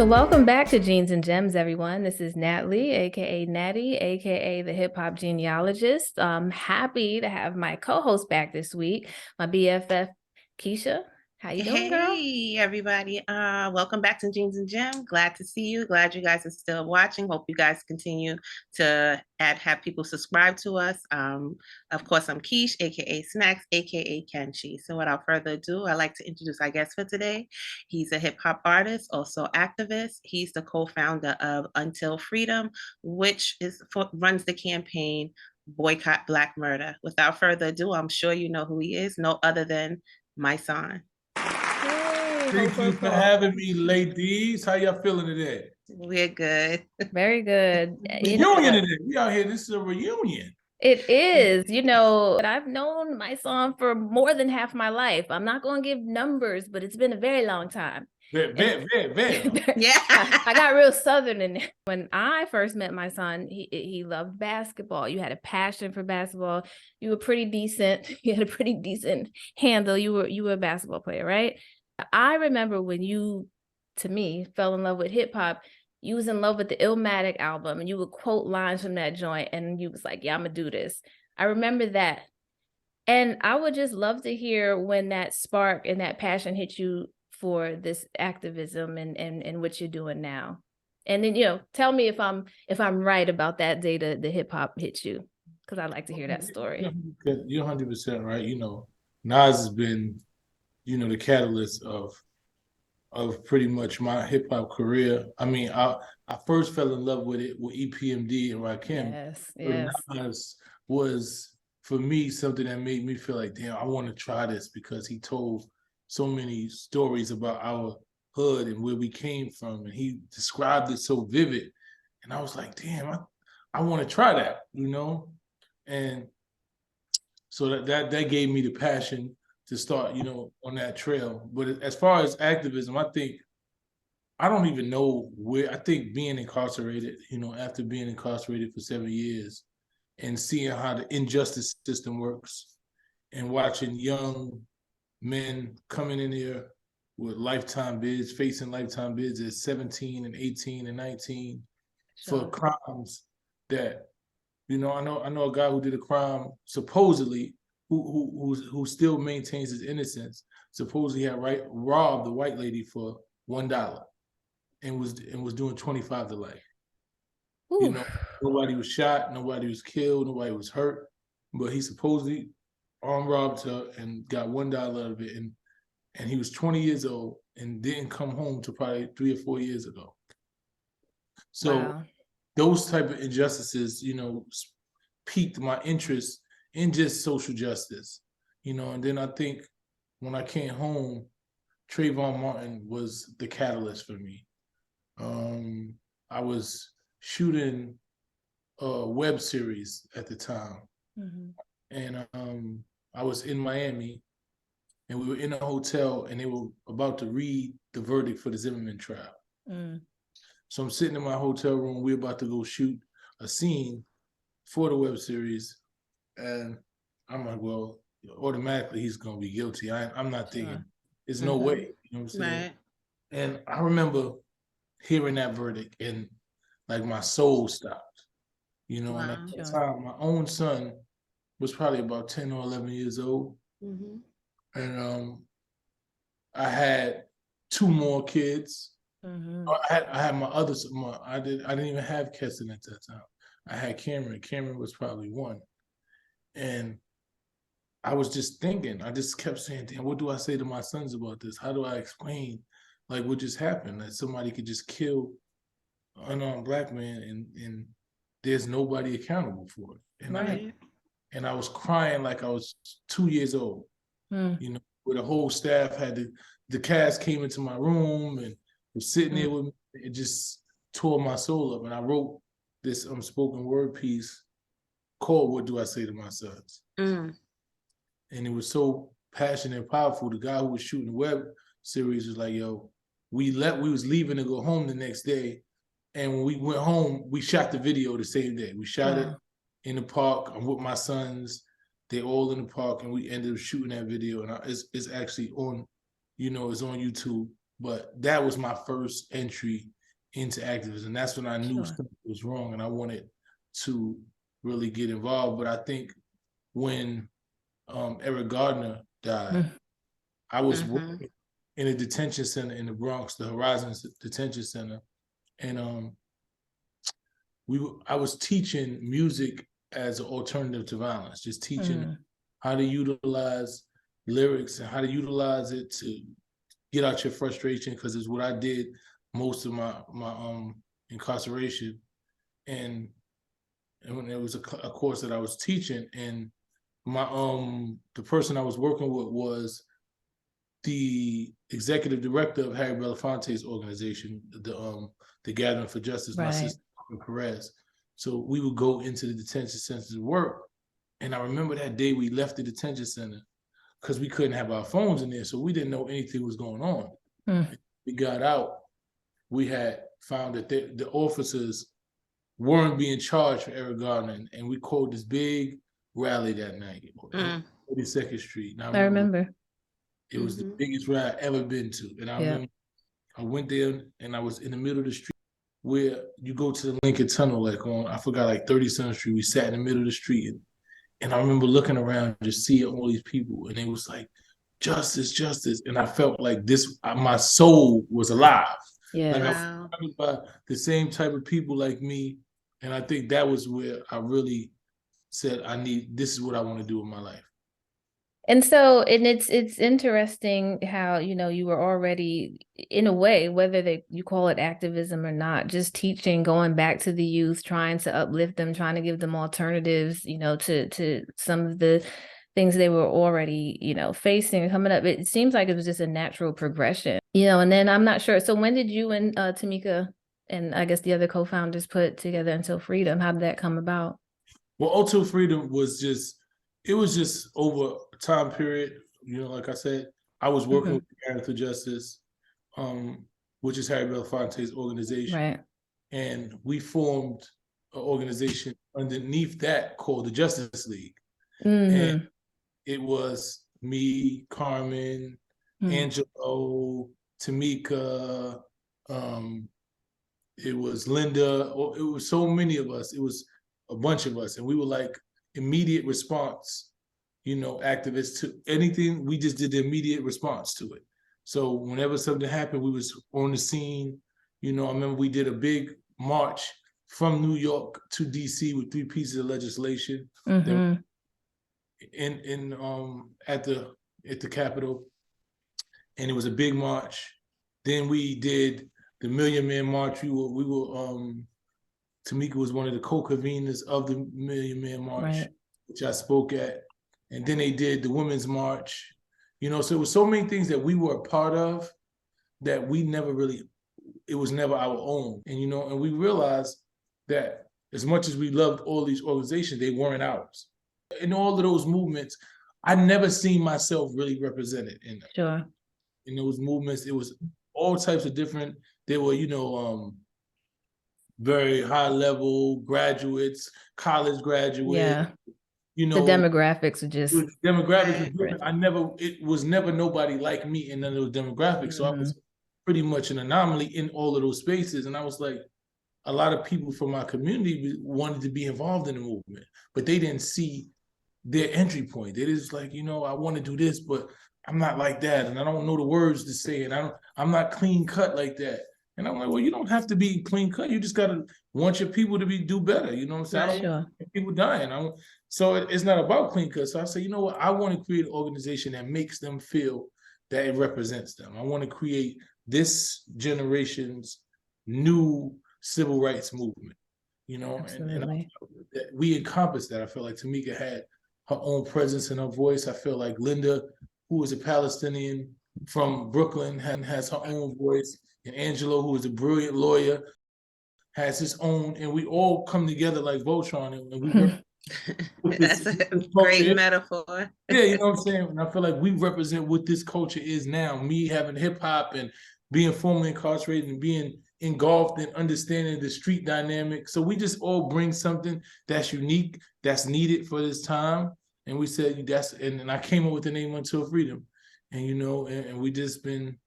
So welcome back to Genes and Gems, everyone. This is Natalie, aka Natty, aka the hip hop genealogist. I'm happy to have my co-host back this week, my BFF Keisha. How you doing, girl? Hey everybody. Welcome back to Jeans and Gem. Glad to see you. Glad you guys are still watching. Hope you guys continue to have people subscribe to us. Of course, I'm Keish, aka Snacks, aka Kenshi. So without further ado, I'd like to introduce our guest for today. He's a hip hop artist, also activist. He's the co-founder of Until Freedom, which runs the campaign Boycott Black Murder. Without further ado, I'm sure you know who he is, no other than Mysonne. Thank you for having me, ladies. How y'all feeling today? We're good. Very good. Reunion today. We out here. This is a reunion. It is. I've known my son for more than half my life. I'm not going to give numbers, but it's been a very long time. Very. Yeah. I got real Southern in there. When I first met my son, he loved basketball. You had a passion for basketball. You were pretty decent. You had a pretty decent handle. You were a basketball player, right? I remember when you, to me, fell in love with hip hop. You was in love with the Illmatic album, and you would quote lines from that joint, and you was like, yeah, I'm gonna do this. I remember that. And I would just love to hear when that spark and that passion hit you for this activism and what you're doing now. And then, tell me if I'm right about that day the hip hop hit you, because I'd like to hear that story. You're 100% right. Nas has been, the catalyst of pretty much my hip hop career. I mean, I first fell in love with it with EPMD and Rakim. Yes. Nas was, for me, something that made me feel like, damn, I want to try this, because he told so many stories about our hood and where we came from, and he described it so vivid. And I was like, damn, I want to try that, And so that gave me the passion to start, on that trail. But as far as activism, I think I don't even know where. I think being incarcerated, after being incarcerated for 7 years and seeing how the injustice system works and watching young men coming in here with lifetime bids, facing lifetime bids at 17 and 18 and 19 for crimes that, I know a guy who did a crime supposedly who still maintains his innocence, supposedly had robbed the white lady for $1 and was doing 25 to life. Nobody was shot, nobody was killed, nobody was hurt, but he supposedly armed robbed her and got $1 out of it, and he was 20 years old and didn't come home till probably 3 or 4 years ago. So those type of injustices, piqued my interest in just social justice, and then I think when I came home, Trayvon Martin was the catalyst for me. I was shooting a web series at the time, and I was in Miami, and we were in a hotel, and they were about to read the verdict for the Zimmerman trial. So I'm sitting in my hotel room. We're about to go shoot a scene for the web series, and I'm like, well, automatically he's gonna be guilty. I'm not thinking, there's no way. You know what I'm saying? Right. And I remember hearing that verdict, and like my soul stopped. And at the time, my own son was probably about 10 or 11 years old, and I had 2 more kids. I had my other son. I didn't even have Keston at that time. I had Cameron. Cameron was probably 1. And I was just thinking, I just kept saying, damn, what do I say to my sons about this? How do I explain like what just happened? That somebody could just kill an unarmed Black man and there's nobody accountable for it. And I was crying like I was 2 years old, where the whole staff had the cast came into my room and was sitting there with me. It just tore my soul up. And I wrote this spoken word piece called "What Do I Say to My Sons?" And it was so passionate and powerful. The guy who was shooting the web series was like, yo, we was leaving to go home the next day. And when we went home, we shot the video the same day. We shot it in the park. I'm with my sons. They're all in the park, and we ended up shooting that video. And it's actually on, it's on YouTube. But that was my first entry into activism. That's when I knew something was wrong and I wanted to really get involved. But I think when Eric Gardner died, I was working in a detention center in the Bronx, the Horizon Detention Center, and I was teaching music as an alternative to violence, just teaching how to utilize lyrics and how to utilize it to get out your frustration, because it's what I did most of my incarceration. And when there was a course that I was teaching, and my the person I was working with was the executive director of Harry Belafonte's organization, the Gathering for Justice, my sister Perez. So we would go into the detention center to work. And I remember that day we left the detention center because we couldn't have our phones in there, so we didn't know anything was going on. We got out, we had found that the officers weren't being charged for Eric Gardner, and we called this big rally that night on 42nd Street. And I remember. It was the biggest rally I've ever been to. And I remember I went there and I was in the middle of the street where you go to the Lincoln Tunnel, like on, I forgot, like 37th Street. We sat in the middle of the street. And I remember looking around, just seeing all these people. And it was like, justice, justice. And I felt like this, my soul was alive. Like I was surrounded by the same type of people like me. And I think that was where I really said, this is what I want to do with my life. And so, and it's interesting how, you know, you were already, in a way, whether you call it activism or not, just teaching, going back to the youth, trying to uplift them, trying to give them alternatives, you know, to some of the things they were already, you know, facing, coming up. It seems like it was just a natural progression, you know. And then I'm not sure. So when did you and Tamika and I guess the other co-founders put together Until Freedom? How did that come about? Well, Until Freedom was just over a time period. You know, like I said, I was working with the Gathering for Justice, which is Harry Belafonte's organization. Right. And we formed an organization underneath that called the Justice League. And it was me, Carmen, Angelo, Tamika, it was Linda. It was so many of us. It was a bunch of us, and we were like immediate response, you know, activists to anything. We just did the immediate response to it. So whenever something happened, we was on the scene. You know, I remember we did a big march from New York to DC with 3 pieces of legislation at the Capitol, and it was a big march. Then we did the Million Man March. We were Tamika was one of the co-conveners of the Million Man March, which I spoke at. And then they did the Women's March. You know, so it was so many things that we were a part of that we never really, it was never our own. And, you know, and we realized that as much as we loved all these organizations, they weren't ours. In all of those movements, I never seen myself really represented in them. Sure. In those movements, it was all types of different, they were, you know, very high level graduates, college graduates. Yeah. You know, the demographics are just it was never nobody like me in none of those demographics. So I was pretty much an anomaly in all of those spaces. And I was like, a lot of people from my community wanted to be involved in the movement, but they didn't see their entry point. They just like, you know, I want to do this, but I'm not like that, and I don't know the words to say, and I'm not clean cut like that. And I'm like, well, you don't have to be clean cut. You just gotta want your people to do better. You know what I'm saying? I don't want people dying. So it's not about clean cut. So I say, you know what? I want to create an organization that makes them feel that it represents them. I want to create this generation's new civil rights movement. You know, and we encompass that. I feel like Tamika had her own presence and her voice. I feel like Linda, who is a Palestinian from Brooklyn, has her own voice. And Angelo, who is a brilliant lawyer, has his own, and we all come together like Voltron, and we That's a great metaphor. Yeah, you know what I'm saying? And I feel like we represent what this culture is now. Me having hip hop and being formerly incarcerated and being engulfed in understanding the street dynamic. So we just all bring something that's unique, that's needed for this time. And we said and I came up with the name Until Freedom. And you know, and we just been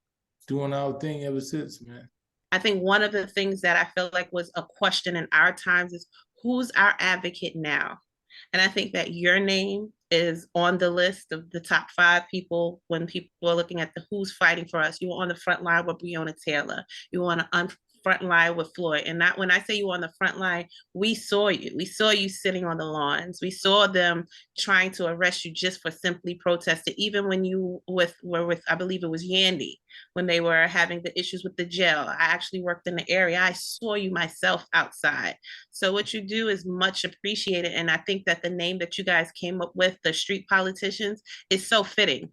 doing our thing ever since, man. I think one of the things that I feel like was a question in our times is who's our advocate now? And I think that your name is on the list of the top 5 people when people are looking at the who's fighting for us. You were on the front line with Breonna Taylor. You were on the front line with Floyd. And not when I say you were on the front line, we saw you. We saw you sitting on the lawns. We saw them trying to arrest you just for simply protesting. Even when you were with, I believe it was Yandy, when they were having the issues with the jail. I actually worked in the area. I saw you myself outside. So what you do is much appreciated. And I think that the name that you guys came up with, the street politicians, is so fitting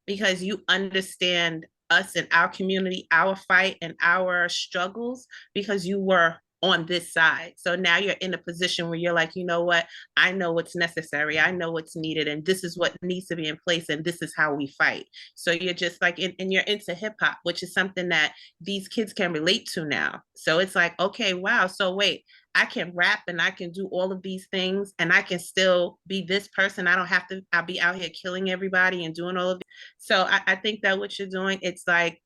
because you understand us and our community, our fight and our struggles, because you were on this side. So now you're in a position where you're like, you know what? I know what's necessary. I know what's needed. And this is what needs to be in place. And this is how we fight. So you're just like, and you're into hip hop, which is something that these kids can relate to now. So it's like, okay, wow. So wait, I can rap and I can do all of these things and I can still be this person. I don't have to, I'll be out here killing everybody and doing all of it. So I think that what you're doing, it's like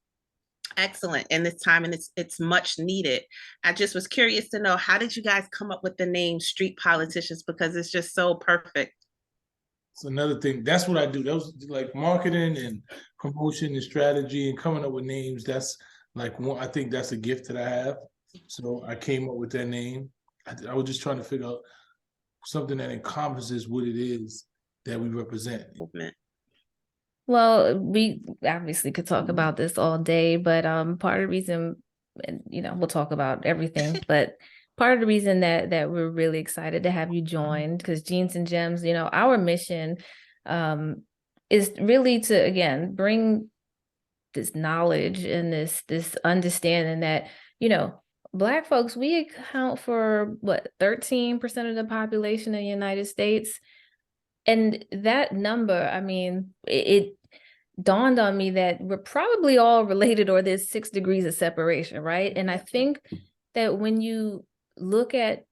excellent in this time and it's much needed. I just was curious to know, how did you guys come up with the name Street Politicians? Because it's just so perfect. It's another thing. That's what I do. That was like marketing and promotion and strategy and coming up with names. That's like one, I think that's a gift that I have. So I came up with that name. I was just trying to figure out something that encompasses what it is that we represent. Well, we obviously could talk about this all day, but part of the reason, and we'll talk about everything, but part of the reason that we're really excited to have you join, because Jeans and Gems, our mission is really to, again, bring this knowledge and this understanding that, Black folks, we account for what, 13% of the population in the United States. And that number, I mean, it dawned on me that we're probably all related, or there's 6 degrees of separation, right? And I think that when you look at,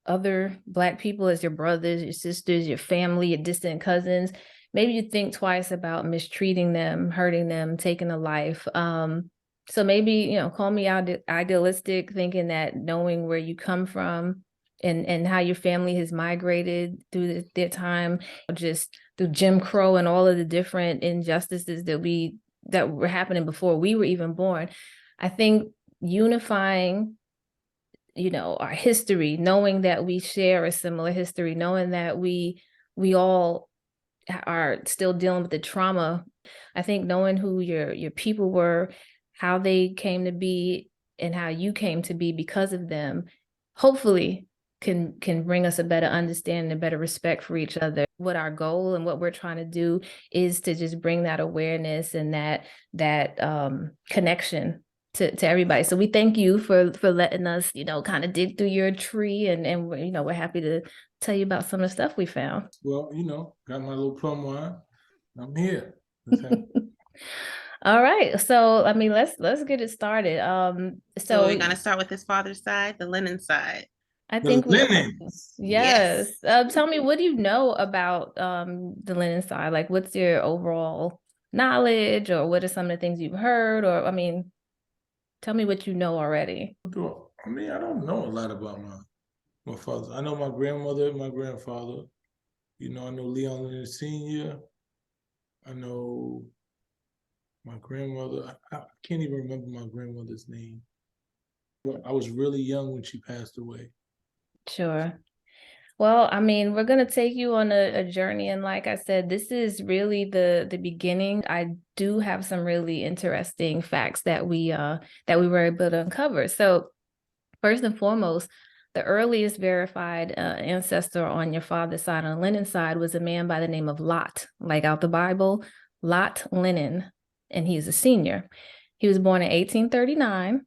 other Black people as your brothers, your sisters, your family, your distant cousins, maybe you think twice about mistreating them, hurting them, taking a life. So maybe, call me idealistic, thinking that knowing where you come from and how your family has migrated through their time, just through Jim Crow and all of the different injustices that were happening before we were even born. I think unifying, our history, knowing that we share a similar history, knowing that we all are still dealing with the trauma. I think knowing who your people were, how they came to be, and how you came to be because of them, hopefully can bring us a better understanding, a better respect for each other. What our goal and what we're trying to do is to just bring that awareness and that connection to everybody. So we thank you for letting us, kind of dig through your tree, and we're happy to tell you about some of the stuff we found. Well, got my little plum wine. I'm here. All right. So, I mean, let's get it started. So we're gonna start with his father's side, the Lennon side. I think yes. Tell me, what do you know about the Lennon side? Like, what's your overall knowledge, or what are some of the things you've heard? Or, I mean, tell me what you know already. I mean, I don't know a lot about my father. I know my grandmother and my grandfather. I know Leon Lennon Sr. I know my grandmother. I can't even remember my grandmother's name. I was really young when she passed away. Sure. Well, I mean, we're going to take you on a journey. And like I said, this is really the beginning. I do have some really interesting facts that we were able to uncover. So first and foremost, the earliest verified ancestor on your father's side, on the Lennon side, was a man by the name of Lot, like out the Bible, Lot Lennon, and he's a senior. He was born in 1839,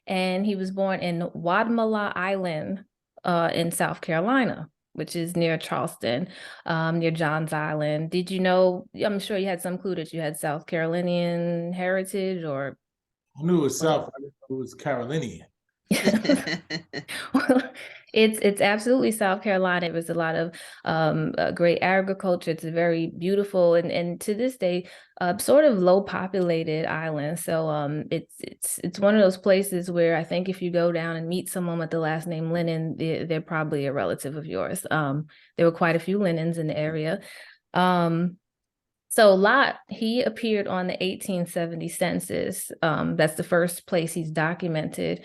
and he was born in Wadmalaw Island in South Carolina, which is near Charleston, near Johns Island. Did you know, I'm sure you had some clue that you had South Carolinian heritage, or? I knew it was South, I didn't know it was Carolinian. Well, it's absolutely South Carolina. It was a lot of great agriculture. It's a very beautiful and to this day sort of low populated island. So it's one of those places where I think if you go down and meet someone with the last name Lennon, they're probably a relative of yours. There were quite a few Lennons in the area. So Lot, he appeared on the 1870 census. That's the first place he's documented.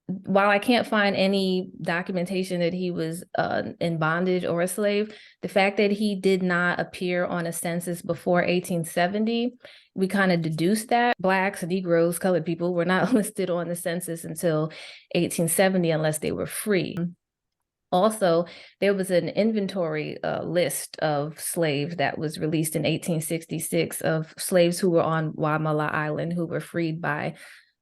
While I can't find any documentation that he was in bondage or a slave, the fact that he did not appear on a census before 1870, we kind of deduced that Blacks, Negroes, colored people were not listed on the census until 1870 unless they were free. Also, there was an inventory list of slaves that was released in 1866 of slaves who were on Guamala Island who were freed by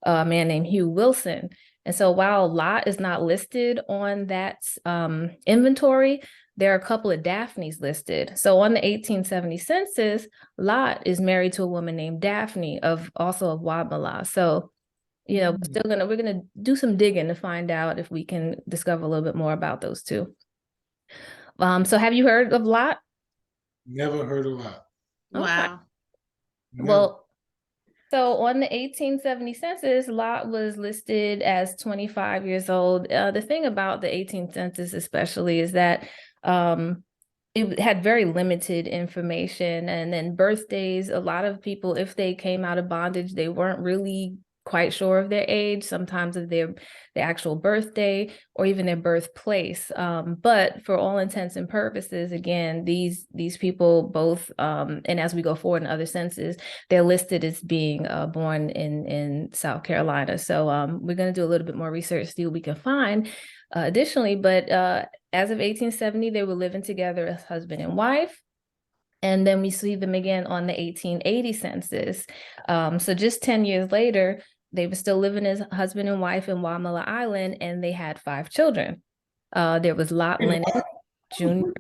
a man named Hugh Wilson. And so while Lot is not listed on that inventory, there are a couple of Daphnes listed. So on the 1870 census, Lot is married to a woman named Daphne also of Guamala. So, you know, we're gonna do some digging to find out if we can discover a little bit more about those two. So have you heard of Lot? Never heard of Lot. Wow. Never. Well, so on the 1870 census, Lot was listed as 25 years old. The thing about the 18th census especially is that it had very limited information. And then birthdays, a lot of people, if they came out of bondage, they weren't really quite sure of their age, sometimes of their actual birthday or even their birthplace. But for all intents and purposes, again, these people both, and as we go forward in other censuses, they're listed as being born in South Carolina. So we're going to do a little bit more research, see what we can find additionally. But as of 1870, they were living together as husband and wife. And then we see them again on the 1880 census. So just 10 years later, they were still living as husband and wife in Guamala Island, and they had 5 children. There was Lot Lennon Jr.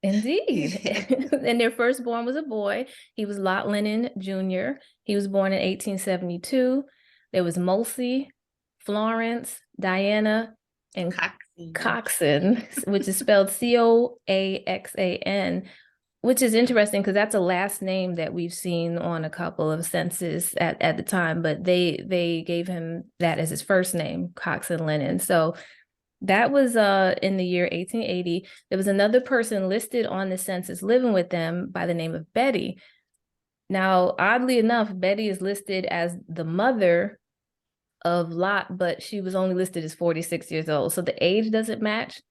Indeed. And their firstborn was a boy. He was Lot Lennon Jr. He was born in 1872. There was Mulsey, Florence, Diana, and Coxon, which is spelled Coaxan, which is interesting because that's a last name that we've seen on a couple of census at the time, but they gave him that as his first name, Coxon Lennon. So that was in the year 1880. There was another person listed on the census living with them by the name of Betty. Now, oddly enough, Betty is listed as the mother of Lot, but she was only listed as 46 years old. So the age doesn't match.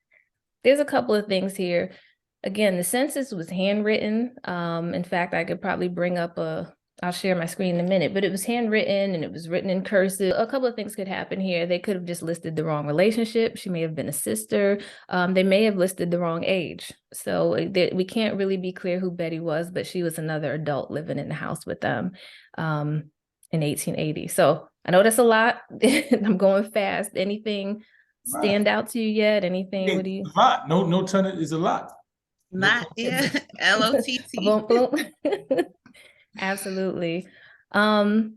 There's a couple of things here. Again, the census was handwritten. In fact, I could probably bring up I'll share my screen in a minute, but it was handwritten and it was written in cursive. A couple of things could happen here. They could have just listed the wrong relationship. She may have been a sister. They may have listed the wrong age. So we can't really be clear who Betty was, but she was another adult living in the house with them in 1880. So I know that's a lot. I'm going fast. Anything stand out to you yet? Anything? What do you? A lot. No ton is a lot. Not yeah. LOTT. Absolutely. So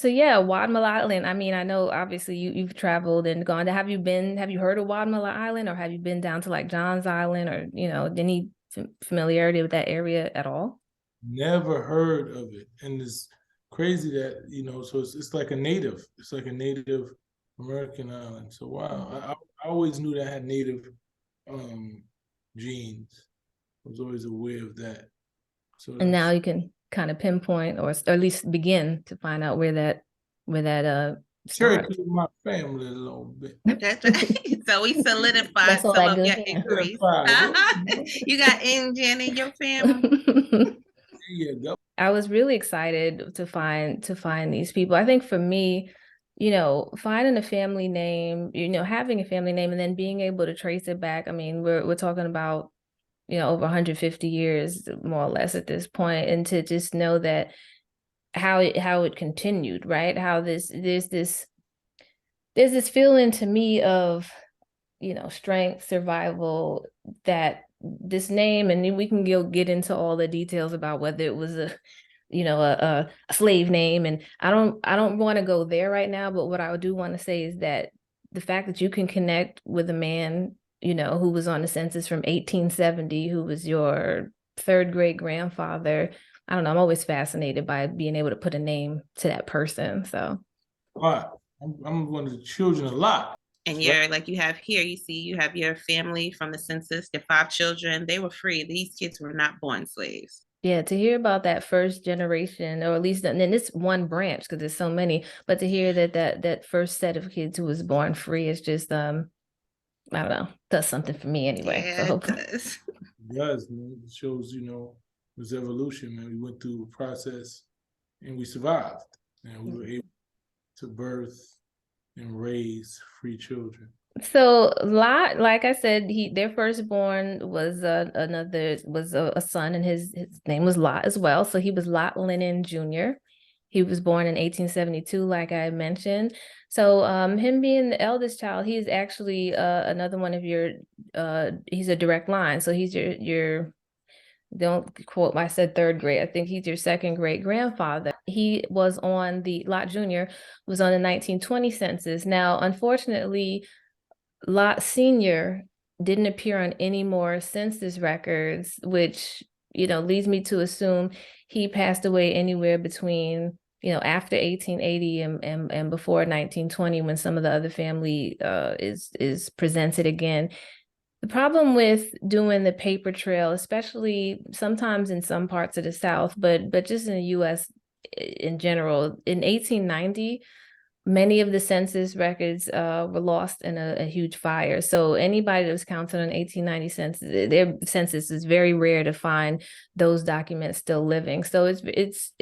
yeah, Guatemala Island. I mean, I know obviously you've traveled and gone. Have you heard of Guatemala Island, or have you been down to like John's Island, or any familiarity with that area at all? Never heard of it. And it's crazy that, so it's like a native. It's like a Native American island. So wow. I always knew that I had Native genes. I was always aware of that. So and now you can kind of pinpoint or at least begin to find out where that starts. My family a little bit. That's right. So we solidified some of your inquiries. You got Indian in your family. Yeah, I was really excited to find these people. I think for me, finding a family name, having a family name and then being able to trace it back. I mean, we're talking about over 150 years, more or less at this point, and to just know that how it continued, right? How there's this feeling to me of, strength, survival, that this name, and then we can get into all the details about whether it was a slave name. And I don't want to go there right now, but what I do want to say is that the fact that you can connect with a man, who was on the census from 1870, who was your third great grandfather. I don't know. I'm always fascinated by being able to put a name to that person. So, I'm one of the children a lot. And you're like, you have your family from the census, your 5 children, they were free. These kids were not born slaves. Yeah, to hear about that first generation, or at least and then this one branch, because there's so many, but to hear that first set of kids who was born free is just I don't know, does something for me anyway. Yeah, so it does. It does, man. It shows, this evolution, man. We went through a process and we survived, and we were able to birth and raise free children. So Lot, like I said, their firstborn was a son, and his name was Lot as well. So he was Lot Lennon Jr. He was born in 1872, like I mentioned. So him being the eldest child, he is actually another one of your he's a direct line. So he's your don't quote I said third grade. I think he's your second great grandfather. He was on Lot Jr. was on the 1920 census. Now, unfortunately, Lot Sr. didn't appear on any more census records, which, leads me to assume he passed away anywhere between, after 1880 and before 1920, when some of the other family is presented again. The problem with doing the paper trail, especially sometimes in some parts of the South, but just in the U.S. in general, in 1890, many of the census records were lost in a huge fire. So anybody that was counted on 1890 census, their census is very rare to find those documents still living. So it's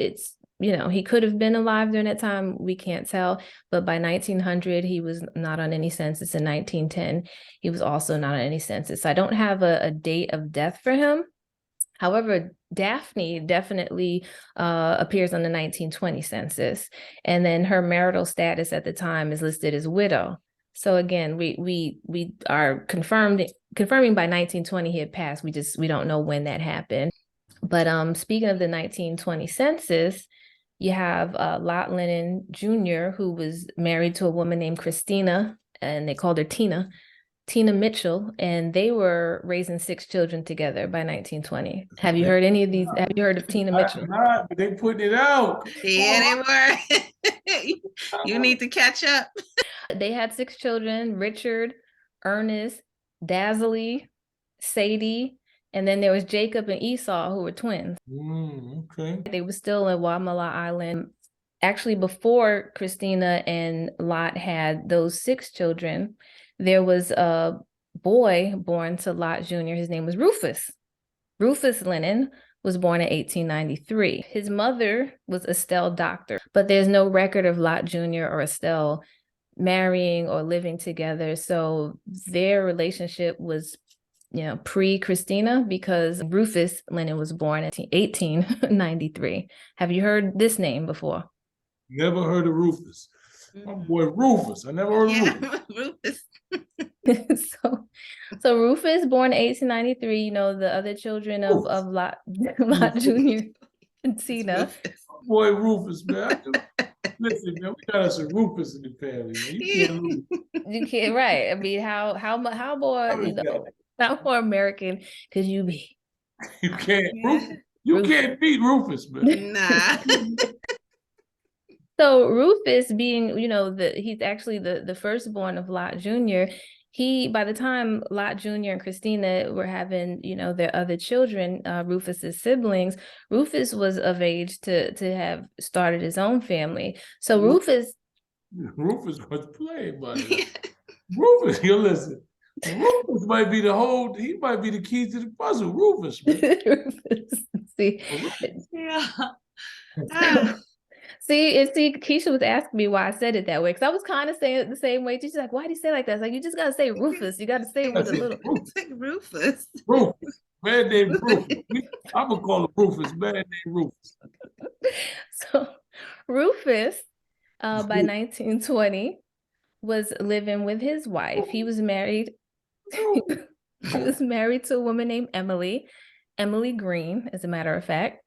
he could have been alive during that time. We can't tell. But by 1900, he was not on any census. In 1910, he was also not on any census. So I don't have a date of death for him. However, Daphne definitely appears on the 1920 census, and then her marital status at the time is listed as widow. So again, we are confirming by 1920 he had passed. We don't know when that happened. But speaking of the 1920 census, you have Lot Lennon Jr., who was married to a woman named Christina, and they called her Tina Mitchell, and they were raising 6 children together by 1920. Have you heard any of these? Have you heard of Tina Mitchell? Not, but they putting it out. Yeah, they were. You need to catch up. They had 6 children: Richard, Ernest, Dazzly, Sadie, and then there was Jacob and Esau, who were twins. Okay. They were still in Wamala Island. Actually, before Christina and Lot had those 6 children, there was a boy born to Lot Jr. His name was Rufus. Rufus Lennon was born in 1893. His mother was Estelle Doctor, but there's no record of Lot Jr. or Estelle marrying or living together. So their relationship was, pre-Christina, because Rufus Lennon was born in 1893. Have you heard this name before? Never heard of Rufus. My boy Rufus. I never heard of Rufus. So Rufus, born in 1893, the other children of Lot Jr. and Tina. Boy Rufus, man. Listen, man, we got us a Rufus in the family, man. You can't, right? I mean, how more, how more American could you be? You can't. You can't beat Rufus, man. Nah. So Rufus, being, he's actually the firstborn of Lot Jr. By the time Lot Jr. and Christina were having, their other children, Rufus's siblings, Rufus was of age to have started his own family. So Rufus was playing, buddy. Rufus, you listen. Rufus might be he might be the key to the puzzle. Rufus, man. Rufus. See. Yeah. See, Keisha was asking me why I said it that way, because I was kind of saying it the same way. She's like, why do you say it like that? It's like, you just got to say Rufus. You got to say it with a little. It's like Rufus. Rufus. Man named Rufus. I'm going to call him Rufus. Man named Rufus. So Rufus, by 1920, was living with his wife. He was married. He was married to a woman named Emily Green, as a matter of fact.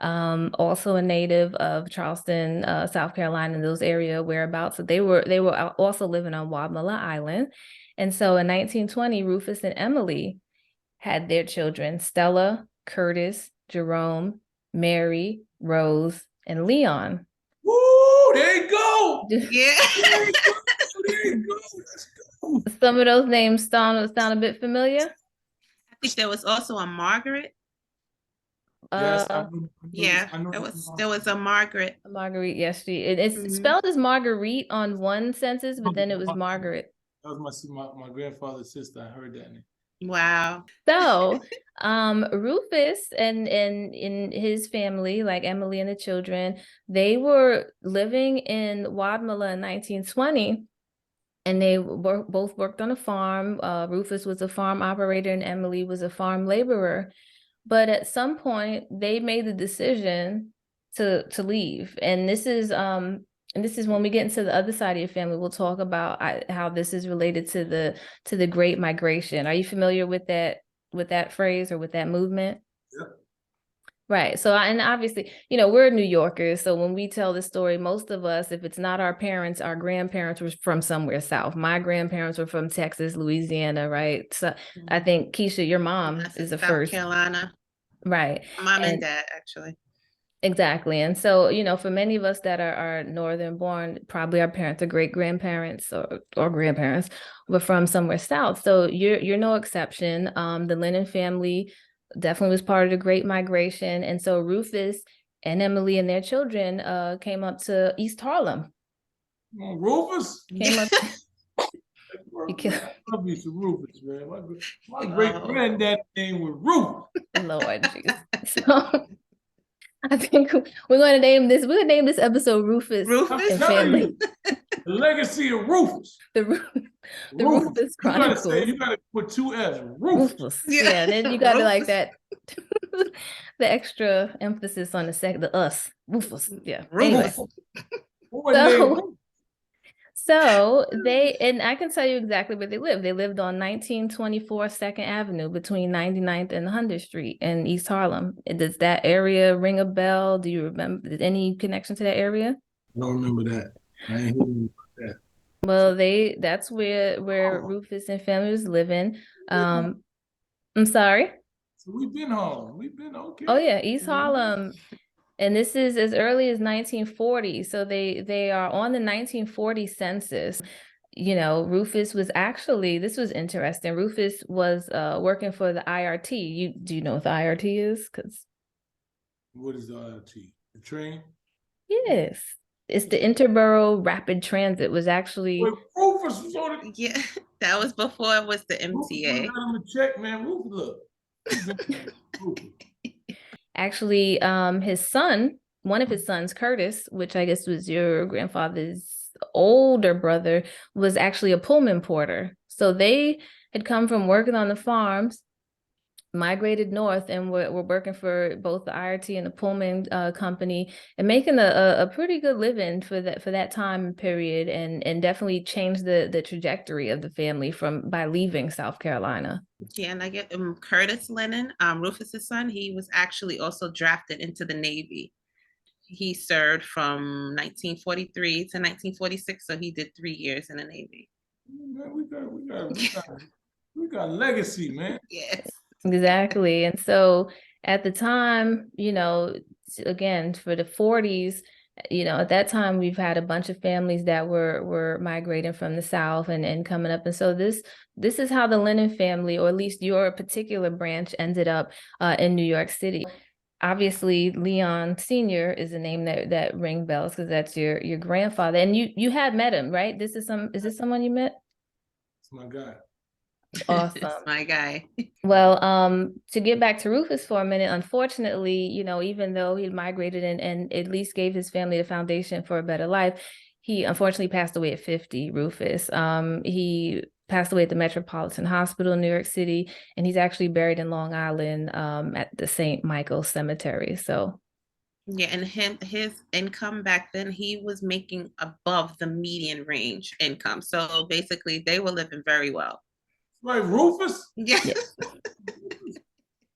also a native of Charleston, South Carolina, in those area whereabouts. So they were also living on Wadmalaw Island. And so in 1920, Rufus and Emily had their children, Stella, Curtis, Jerome, Mary, Rose, and Leon. Woo, there you go. Yeah. There you go. There you go. Let's go. Some of those names sound a bit familiar. I think there was also a Margaret. Yes, there was a Margaret. Marguerite, yes, it's spelled as Marguerite on one census, but then it was Margaret. That was my grandfather's sister. I heard that name. Wow. So, Rufus and in his family, like Emily and the children, they were living in Wadmalaw in 1920, and they both worked on a farm. Rufus was a farm operator, and Emily was a farm laborer. But at some point, they made the decision to leave, and this is when we get into the other side of your family. We'll talk about how this is related to the Great Migration. Are you familiar with that phrase or with that movement? Yeah. Right. So, and obviously, we're New Yorkers. So when we tell the story, most of us, if it's not our parents, our grandparents were from somewhere south. My grandparents were from Texas, Louisiana, right? So I think, Keisha, your mom is the first. South Carolina. Right. Mom and dad, actually. Exactly. And so, for many of us that are northern born, probably our parents or great grandparents or grandparents were from somewhere south. So you're no exception. The Lennon family definitely was part of the Great Migration. And so Rufus and Emily and their children came up to East Harlem. Rufus? Came up. Love me some Rufus, man. My great granddad's name was Rufus. Lord Jesus. So I think we're going to name this episode Rufus and Family. The legacy of Rufus. The Rufus Chronicles. You gotta put two F's. Rufus. Yeah, and then you gotta like that the extra emphasis on the us. Rufus. Yeah. Rufus. Anyway. So they, and I can tell you exactly where they lived. They lived on 1924 2nd Avenue between 99th and 100th Street in East Harlem. Does that area ring a bell? Do you remember any connection to that area? I don't remember that. I ain't hearing about that. Well, that's where Rufus and family was living. I'm sorry. So we've been home. We've been okay. Oh yeah, East Harlem. And this is as early as 1940. So they are on the 1940 census. Rufus was actually, this was interesting. Rufus was working for the IRT. Do you know what the IRT is? What is the IRT? The train? Yes. It's the Interborough Rapid Transit. Was actually. Wait, Rufus was on it. Yeah, that was before it was the MTA. Rufus got him a check, man. Rufus, look. Actually, one of his sons, Curtis, which I guess was your grandfather's older brother, was actually a Pullman porter. So they had come from working on the farms, migrated north, and were working for both the IRT and the Pullman company, and making a pretty good living for that time period, and definitely changed the trajectory of the family by leaving South Carolina. Yeah, and I get Curtis Lennon, Rufus's son. He was actually also drafted into the Navy. He served from 1943 to 1946, so he did 3 years in the Navy. Man, we got legacy, man. Yes. Exactly. And so at the time, again, for the 40s, at that time, we've had a bunch of families that were migrating from the South and coming up. And so this is how the Lennon family, or at least your particular branch, ended up in New York City. Obviously, Leon Sr. is a name that ring bells because that's your grandfather. And you had met him, right? Is this someone you met? It's my guy. Awesome. My guy. Well, to get back to Rufus for a minute, unfortunately, even though he migrated and at least gave his family the foundation for a better life, he unfortunately passed away at 50, Rufus. He passed away at the Metropolitan Hospital in New York City, and he's actually buried in Long Island at the St. Michael Cemetery. So yeah, and his income back then, he was making above the median range income. So basically they were living very well. Right, Rufus? Yeah.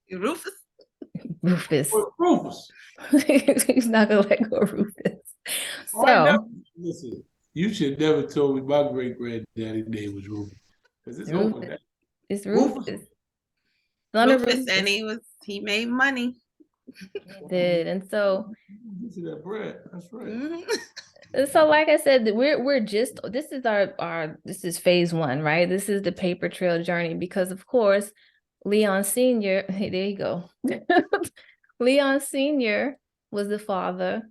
Rufus? Rufus. Rufus. He's not gonna let go of Rufus. So listen, you should never told me my great granddaddy name was Rufus. Because it's Rufus. over now. It's Rufus. Rufus, and he made money. He did. And so that bread. That's right. Mm-hmm. So like I said, we're just, this is this is phase one, right? This is the paper trail journey, because of course, Leon Sr., hey, there you go. Leon Sr. was the father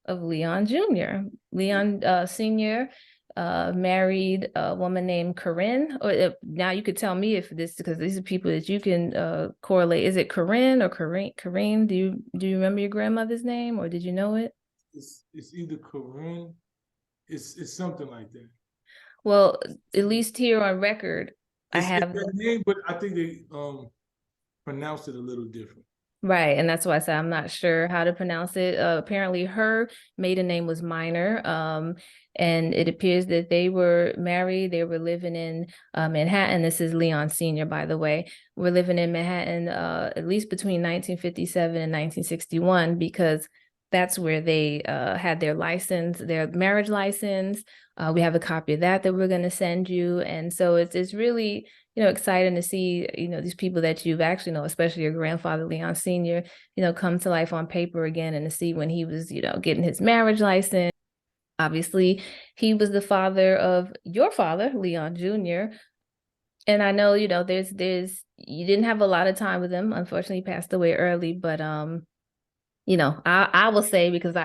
of Leon Jr. Leon Sr. Married a woman named Corinne. Or now you could tell me if this, because these are people that you can correlate. Is it Corinne or Corinne? Do you remember your grandmother's name, or did you know it? It's either Corinne. It's something like that. Well, at least here on record, I have that name, but I think they pronounced it a little different. Right, and that's why I said I'm not sure how to pronounce it. Apparently, her maiden name was Minor, and it appears that they were married. They were living in Manhattan. This is Leon Sr., by the way. We're living in Manhattan at least between 1957 and 1961, because that's where they had their license, their marriage license. We have a copy of that we're going to send you, and so it's really, exciting to see, these people that you've actually know, especially your grandfather, Leon Sr., come to life on paper again, and to see when he was, getting his marriage license. Obviously, he was the father of your father, Leon Jr. And I know, there's you didn't have a lot of time with him. Unfortunately, he passed away early, but I will say, because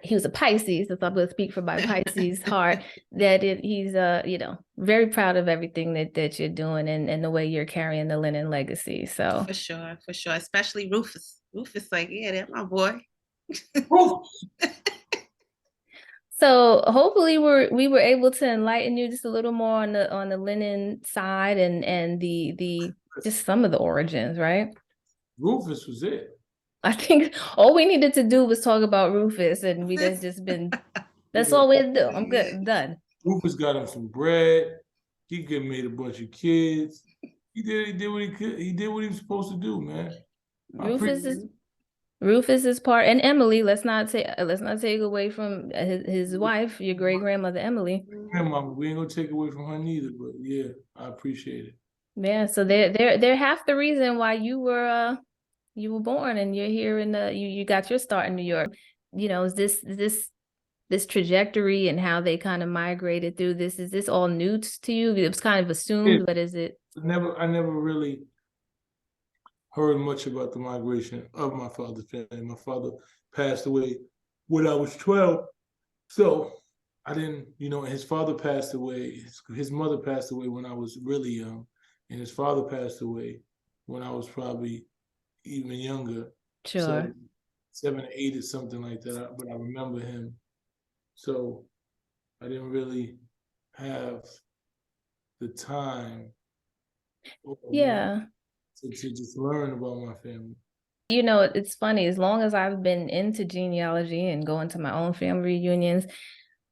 he was a Pisces, so I'm going to speak from my Pisces heart, that he's very proud of everything that you're doing, and the way you're carrying the Lennon legacy. So for sure, especially Rufus. Rufus, like, yeah, that's my boy. So hopefully we were able to enlighten you just a little more on the Lennon side, and the just some of the origins, right? Rufus was it. I think all we needed to do was talk about Rufus, and that's all we had to do. I'm good. I'm done. Rufus got him some bread. He made a bunch of kids. He did what he could. He did what he was supposed to do, man. Rufus is part, and Emily. Let's not take away from his wife, your great grandmother Emily. Grandmama, we ain't gonna take away from her neither. But yeah, I appreciate it. Yeah, so they're half the reason why you were born, and you're here in you got your start in New York. Is this trajectory and how they kind of migrated through this, is this all new to you? It was kind of assumed, but is it? I never really heard much about the migration of my father's family. My father passed away when I was 12. So I didn't, his father passed away. His mother passed away when I was really young. And his father passed away when I was probably even younger. Sure. So 7 or 8 or something like that. But I remember him. So I didn't really have the time. Yeah. To just learn about my family. It's funny, as long as I've been into genealogy and going to my own family reunions,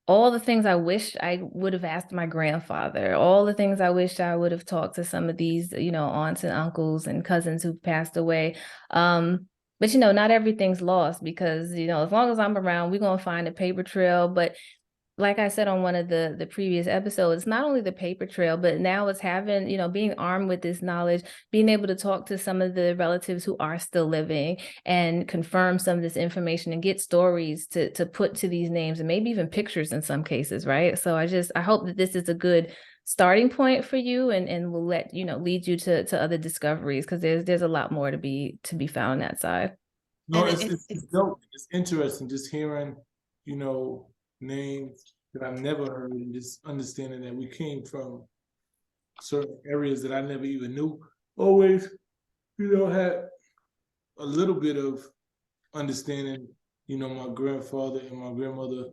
all the things I wish I would have asked my grandfather, all the things I wish I would have talked to some of these, aunts and uncles and cousins who passed away. But, not everything's lost, because, as long as I'm around, we're going to find a paper trail. But like I said on one of the previous episodes, not only the paper trail, but now it's having, being armed with this knowledge, being able to talk to some of the relatives who are still living and confirm some of this information and get stories to put to these names, and maybe even pictures in some cases, right? So I hope that this is a good starting point for you, and will lead you to other discoveries, because there's a lot more to be found on that side. No, it's dope. It's interesting just hearing, names that I've never heard, and just understanding that we came from certain areas that I never even knew. Always, had a little bit of understanding, my grandfather and my grandmother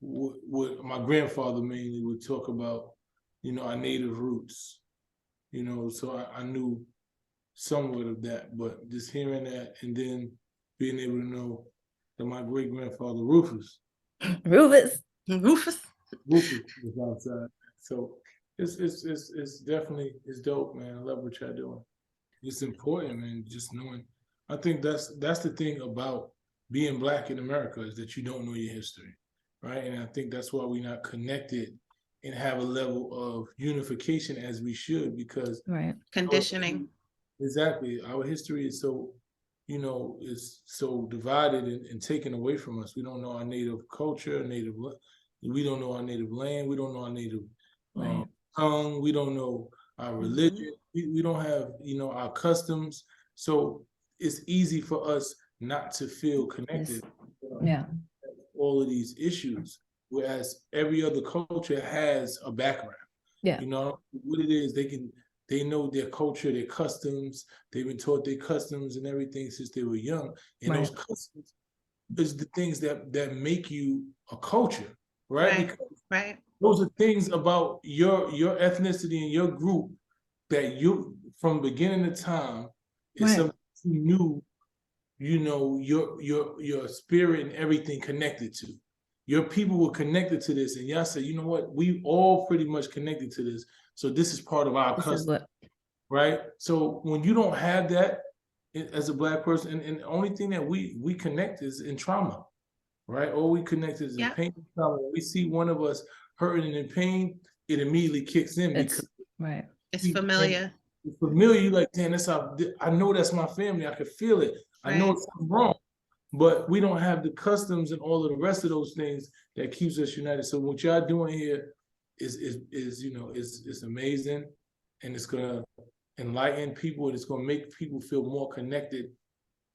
my grandfather mainly would talk about, our native roots, so I knew somewhat of that, but just hearing that, and then being able to know that my great grandfather Rufus was outside. So it's definitely, it's dope, man. I love what y'all doing. It's important, man. Just knowing. I think that's the thing about being Black in America, is that you don't know your history, right? And I think that's why we're not connected and have a level of unification as we should, because conditioning. Exactly. Our history is so, is so divided and taken away from us. We don't know our native culture, we don't know our native land, we don't know our native tongue, we don't know our religion, we don't have, our customs. So it's easy for us not to feel connected. All of these issues, whereas every other culture has a background. What it is, they know their culture, their customs. They've been taught their customs and everything since they were young. And those customs is the things that make you a culture, right? Because those are things about your ethnicity and your group that you, from beginning of time, is something you knew, your spirit and everything connected to. Your people were connected to this, and y'all said, you know what? We all pretty much connected to this. So this is part of our custom, right? So when you don't have that as a Black person, and the only thing that we connect is in trauma, right? All we connect is in pain and trauma. When we see one of us hurting and in pain, it immediately kicks in because it's familiar. It's familiar. You're like, damn, I know that's my family. I can feel it. I know it's something wrong. But we don't have the customs and all of the rest of those things that keeps us united. So what y'all doing here is amazing, and it's gonna enlighten people, and it's gonna make people feel more connected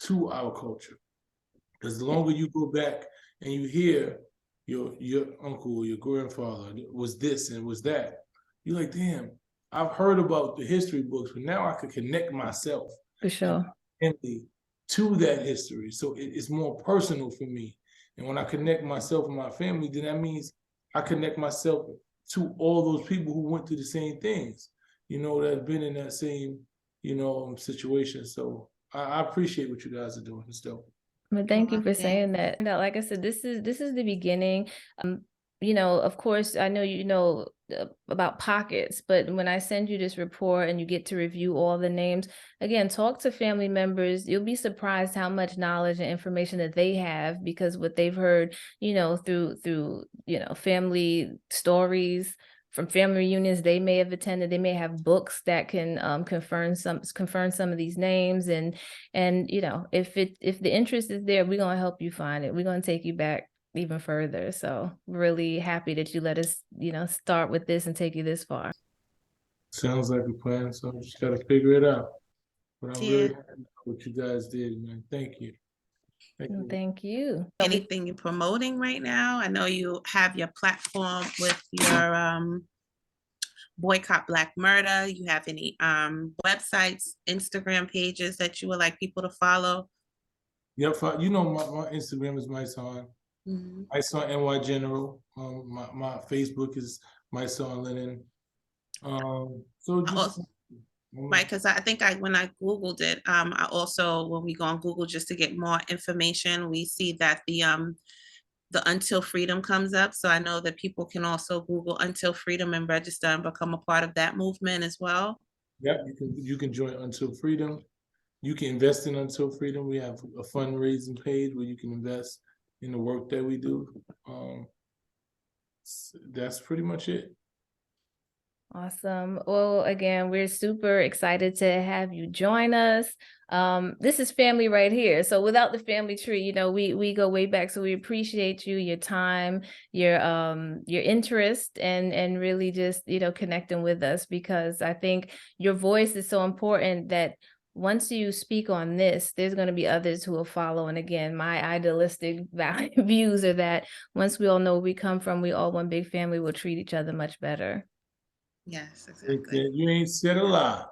to our culture. Because the longer you go back and you hear your uncle or your grandfather was this and was that, you're like, damn, I've heard about the history books, but now I could connect myself for sure to that history. So it's more personal for me. And when I connect myself and my family, then that means I connect myself to all those people who went through the same things, that have been in that same, situation. So I appreciate what you guys are doing. It's dope. Well, thank you for saying that. Like I said, this is the beginning. Of course, I know about pockets, but when I send you this report and you get to review all the names, again, talk to family members. You'll be surprised how much knowledge and information that they have, because what they've heard, through family stories, from family reunions they may have attended. They may have books that can confirm some of these names, and if the interest is there, we're gonna help you find it. We're gonna take you back even further. So really happy that you let us start with this and take you this far. Sounds like a plan. So I just gotta figure it out. But I'm really happy with what you guys did, man. Thank you. Thank you. Anything you're promoting right now? I know you have your platform with your Boycott Black Murder. You have any websites, Instagram pages that you would like people to follow? Yep, my Instagram is Mysonne. Mysonne NY General. My Facebook is Mysonne Lennon. So just right, because I think when I Googled it, I also, when we go on Google just to get more information, we see that the Until Freedom comes up. So I know that people can also Google Until Freedom and register and become a part of that movement as well. Yep, you can join Until Freedom. You can invest in Until Freedom. We have a fundraising page where you can invest in the work that we do. That's pretty much it. Awesome. Well, again, we're super excited to have you join us. This is family right here. So without the family tree, we go way back. So we appreciate you, your time, your interest, and really just, connecting with us, because I think your voice is so important that once you speak on this, there's going to be others who will follow. And again, my idealistic views are that once we all know where we come from, we all one big family, will treat each other much better. Yes, exactly. You ain't said a lie.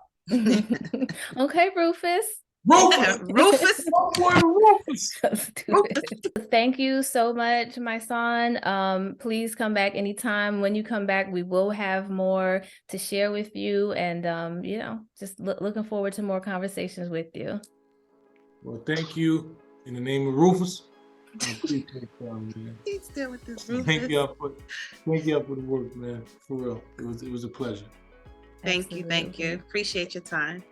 Okay, Rufus. Rufus. Thank you so much, Mysonne. Please come back anytime. When you come back, we will have more to share with you, and just looking forward to more conversations with you. Well, thank you in the name of Rufus. I appreciate that, man. He's still with this Rufus. Thank y'all for the work, man. For real, it was a pleasure. Thank you. Appreciate your time.